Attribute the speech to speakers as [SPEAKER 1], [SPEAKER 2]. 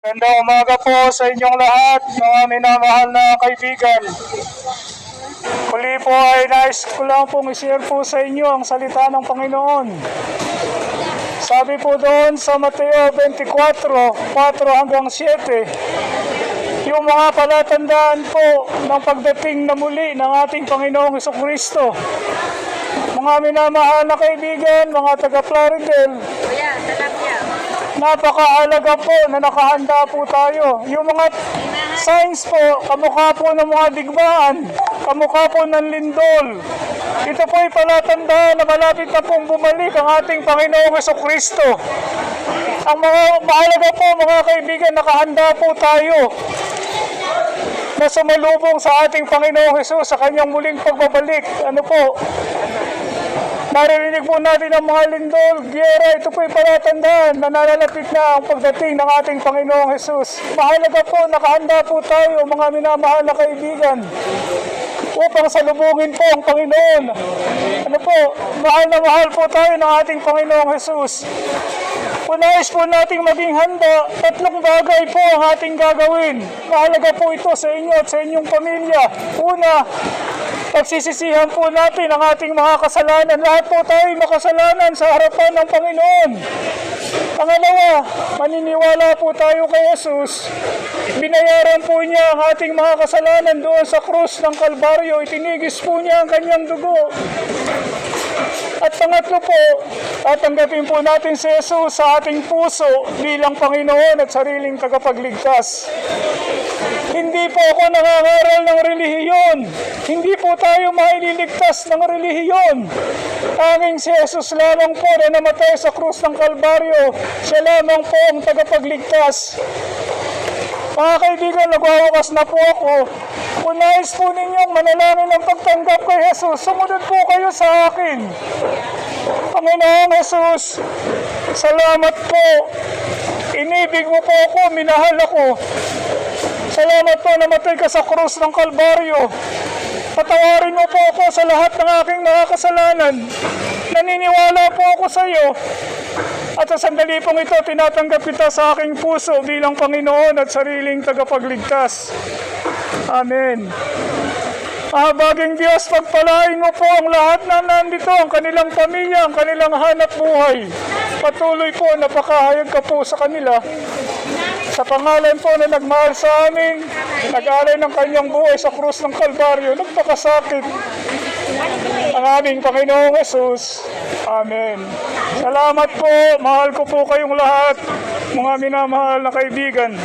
[SPEAKER 1] Magandang umaga po sa inyong lahat, mga minamahal na kaibigan. Muli po ay nais ko lang pong i-share po sa inyo ang salita ng Panginoon. Sabi po doon sa Mateo 24:4 hanggang 7, yung mga palatandaan po ng pagdating na muli ng ating Panginoong Jesucristo. Mga minamahal na kaibigan, mga taga-Plaridel, napakahalaga po na nakahanda po tayo. Yung mga signs po, kamukha po ng mga digmaan, kamukha po ng lindol. Ito po ay palatandaan na malapit na pong bumalik ang ating Panginoong Jesucristo. Ang mga mahalaga po mga kaibigan, nakahanda po tayo na sumalubong sa ating Panginoong Jesus sa kanyang muling pagbabalik. Ano po? Naririnig po natin ang mga lindol, giyera. Ito po ay palatandaan na nalalapit na ang pagdating ng ating Panginoong Jesus. Mahalaga po, nakahanda po tayo mga minamahal na kaibigan upang salubungin po ang Panginoon. Ano po, mahal na mahal po tayo ng ating Panginoong Jesus. Unais po nating maging handa, tatlong bagay po ang ating gagawin. Mahalaga po ito sa inyo at sa inyong pamilya. Una, pagsisisihan po natin ang ating mga kasalanan. Lahat po tayo makasalanan sa harapan ng Panginoon. Pangalawa, maniniwala po tayo kay Jesus. Binayaran po niya ang ating mga kasalanan doon sa krus ng Kalbaryo. Itinigis po niya ang kanyang dugo. At pangatlo po, tatanggapin po natin si Jesus sa ating puso bilang Panginoon at sariling tagapagligtas. Hindi po ako nangangaral ng relihiyon. Hindi po tayo maililigtas ng relihiyon. Tanging si Jesus lamang po na namatay sa krus ng Kalbaryo. Siya lamang po ang tagapagligtas. Mga kaibigan, nagwawakas na po ako. Kung nais po ninyong manalangin ng pagtanggap kay Jesus, sumunod po kayo sa akin. Panginoong Jesus, salamat po. Inibig mo po ako, minahal ako. Salamat po na namatay ka sa krus ng Kalbaryo. Patawarin mo po ako sa lahat ng aking mga kasalanan. Naniniwala po ako sa iyo. At sa sandali pong ito, tinatanggap kita sa aking puso bilang Panginoon at sariling tagapagligtas. Amen. Baging Diyos, pagpalain mo po ang lahat na nandito, ang kanilang pamilya, ang kanilang hanap buhay. Patuloy po, napakahayag ka po sa kanila. Sa pangalan po na nagmahal sa amin, nag-alay ng kanyang buhay sa krus ng Kalbaryo, nagpakasakit ang aming Panginoong Jesus. Amen. Salamat po, mahal ko po kayong lahat, mga minamahal na kaibigan.